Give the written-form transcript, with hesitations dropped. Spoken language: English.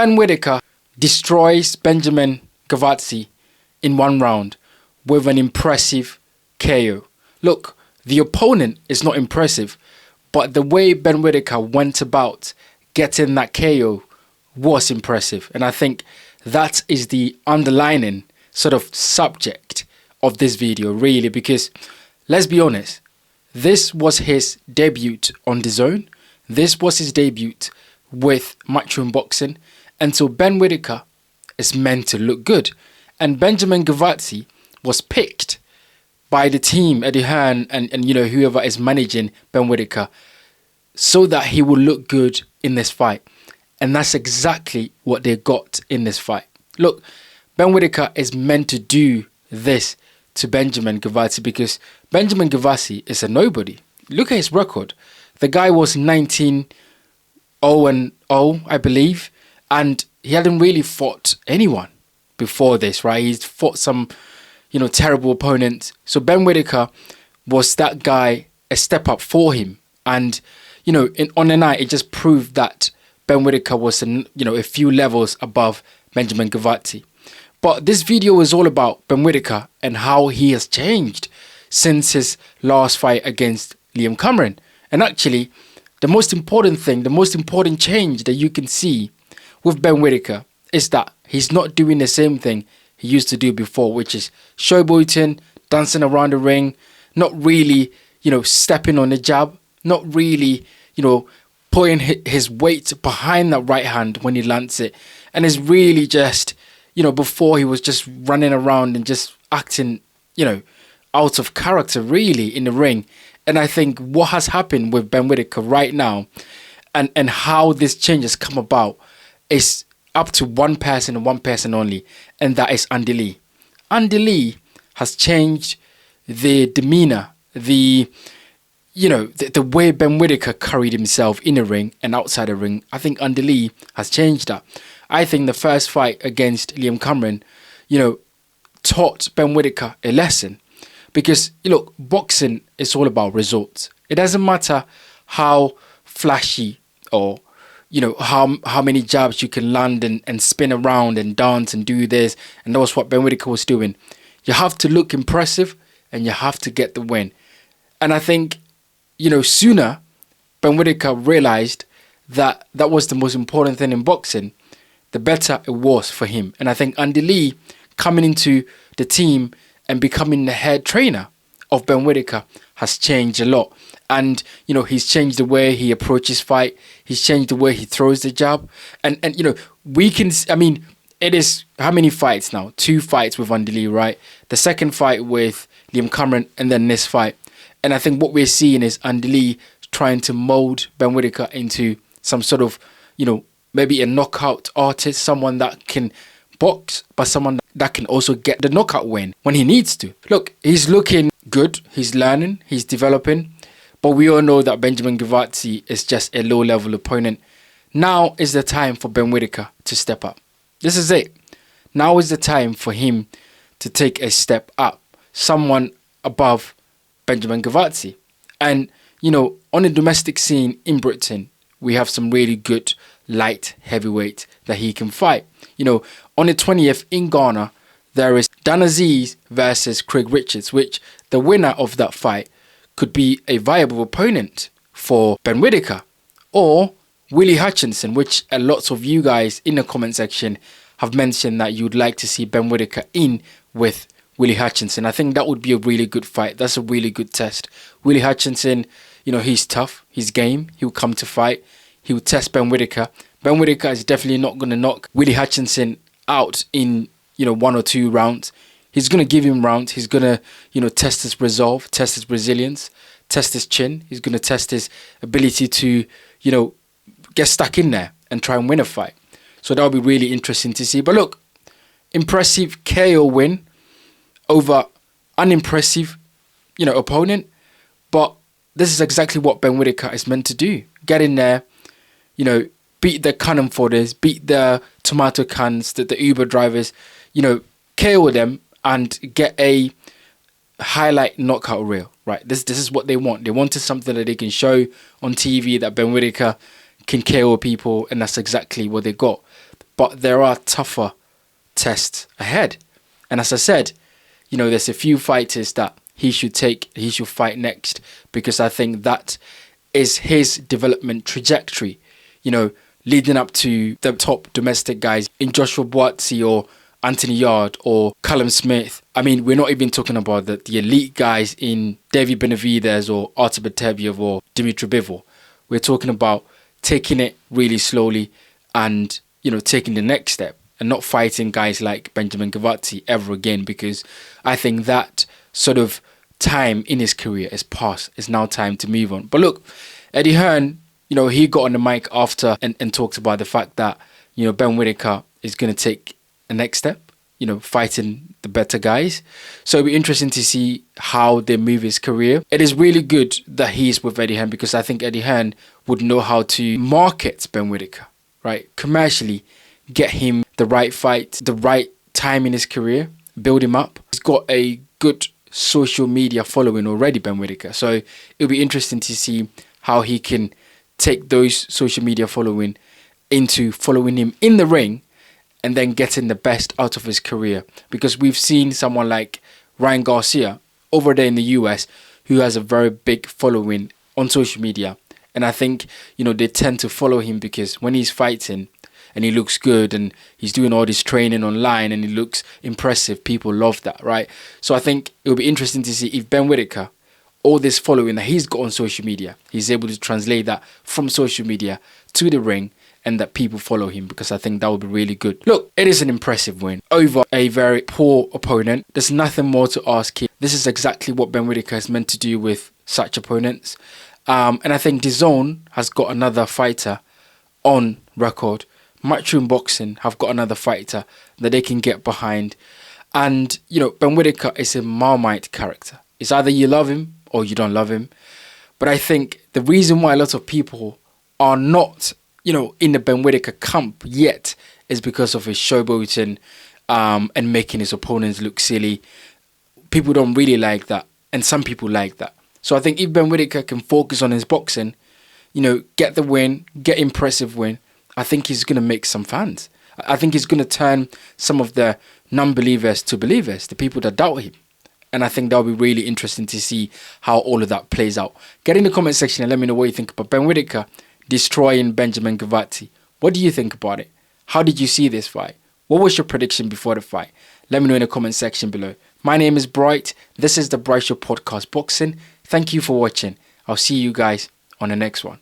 Ben Whittaker destroys Benjamin Gavazi in 1 round with an impressive KO. Look, the opponent is not impressive, but the way Ben Whittaker went about getting that KO was impressive. And I think that is the underlining sort of subject of this video, really, because let's be honest, this was his debut on the zone. This was his debut with Matchroom Boxing. And so Ben Whittaker is meant to look good. And Benjamin Gavazi was picked by the team, Eddie Hearn and you know, whoever is managing Ben Whittaker, so that he will look good in this fight. And that's exactly what they got in this fight. Look, Ben Whittaker is meant to do this to Benjamin Gavazi because Benjamin Gavazi is a nobody. Look at his record. The guy was 19-0-0, I believe, and he hadn't really fought anyone before this, right? He's fought some, you know, terrible opponents. So Ben Whittaker was that guy, a step up for him. And, you know, on the night, it just proved that Ben Whittaker was, a few levels above Benjamin Gavazi. But this video is all about Ben Whittaker and how he has changed since his last fight against Liam Cameron. And actually, the most important thing, the most important change that you can see with Ben Whittaker is that he's not doing the same thing he used to do before, which is showboating, dancing around the ring, not really, you know, stepping on the jab, not really, you know, putting his weight behind that right hand when he lands it. And it's really just, you know, before he was just running around and just acting, you know, out of character really in the ring. And I think what has happened with Ben Whittaker right now and how this change has come about is up to one person and one person only, and that is Andy Lee. Andy Lee has changed the demeanor, the way Ben Whittaker carried himself in the ring and outside the ring. I think Andy Lee has changed that. I think the first fight against Liam Cameron, you know, taught Ben Whittaker a lesson. Because, look, boxing is all about results. It doesn't matter how flashy or, you know, how many jabs you can land and spin around and dance and do this. And that was what Ben Whittaker was doing. You have to look impressive and you have to get the win. And I think, you know, sooner Ben Whittaker realized that that was the most important thing in boxing, the better it was for him. And I think Andy Lee coming into the team and becoming the head trainer of Ben Whittaker has changed a lot. And, you know, he's changed the way he approaches fight. He's changed the way he throws the jab. And you know, we can, I mean, it is, how many fights now? 2 fights with Andy Lee, right? The second fight with Liam Cameron and then this fight. And I think what we're seeing is Andy Lee trying to mold Ben Whittaker into some sort of, you know, maybe a knockout artist, someone that can box, but someone that can also get the knockout win when he needs to. Look, he's looking good, he's learning, he's developing, but we all know that Benjamin Gavazi is just a low-level opponent. Now is the time for Ben Whittaker to step up. This is it. Now is the time for him to take a step up, someone above Benjamin Gavazi. And, you know, on the domestic scene in Britain, we have some really good light heavyweight that he can fight. You know, on the 20th in Ghana, there is Dan Aziz versus Craig Richards, which the winner of that fight could be a viable opponent for Ben Whittaker. Or Willie Hutchinson, which a lot of you guys in the comment section have mentioned that you'd like to see Ben Whittaker in with Willie Hutchinson. I think that would be a really good fight. That's a really good test. Willie Hutchinson, you know, he's tough, he's game, he'll come to fight, he'll test Ben Whittaker. Ben Whittaker is definitely not going to knock Willie Hutchinson out in, you know, 1 or 2 rounds. He's going to give him rounds. He's going to, you know, test his resolve, test his resilience, test his chin. He's going to test his ability to, you know, get stuck in there and try and win a fight. So that'll be really interesting to see. But look, impressive KO win over unimpressive, you know, opponent. But this is exactly what Ben Whittaker is meant to do. Get in there, you know, beat the cannon fodders, beat the tomato cans, the Uber drivers, you know, KO them and get a highlight knockout reel, right? This is what they want. They wanted something that they can show on TV that Ben Whittaker can KO people, and that's exactly what they got. but there are tougher tests ahead. And as I said, there's a few fighters that he should fight next, because I think that is his development trajectory, leading up to the top domestic guys in Joshua Buatsi or Anthony Yard or Callum Smith. I mean, we're not even talking about the elite guys in David Benavidez or Artur Beterbiev or Dimitri Bivol. We're talking about taking it really slowly and, taking the next step and not fighting guys like Benjamin Gavazi ever again, because I think that sort of time in his career is past. It's now time to move on. But look, Eddie Hearn, he got on the mic after and talked about the fact that, Ben Whittaker is going to take a next step, fighting the better guys. So it'll be interesting to see how they move his career. It is really good that he's with Eddie Hearn, because I think Eddie Hearn would know how to market Ben Whittaker, right? Commercially, get him the right fight, the right time in his career, build him up. He's got a good social media following already, Ben Whittaker. So it'll be interesting to see how he can take those social media following into following him in the ring and then getting the best out of his career. Because we've seen someone like Ryan Garcia over there in the US who has a very big following on social media. And I think, they tend to follow him because when he's fighting and he looks good and he's doing all this training online and he looks impressive, people love that, right? So I think it'll be interesting to see if Ben Whittaker, all this following that he's got on social media, he's able to translate that from social media to the ring and that people follow him, because I think that would be really good. Look, it is an impressive win over a very poor opponent. There's nothing more to ask here. This is exactly what Ben Whittaker is meant to do with such opponents. And I think DAZN has got another fighter on record. Matchroom Boxing have got another fighter that they can get behind. And, Ben Whittaker is a Marmite character. It's either you love him or you don't love him. But I think the reason why a lot of people are not, in the Ben Whittaker camp yet is because of his showboating and making his opponents look silly. People don't really like that, and some people like that. So I think if Ben Whittaker can focus on his boxing, get the win, get impressive win, I think he's going to make some fans. I think he's going to turn some of the non-believers to believers, the people that doubt him. And I think that'll be really interesting to see how all of that plays out. Get in the comment section and let me know what you think about Ben Whittaker destroying Benjamin Gavazi. What do you think about it? How did you see this fight? What was your prediction before the fight? Let me know in the comment section below. My name is Bright. This is the Bright Show Podcast Boxing. Thank you for watching. I'll see you guys on the next one.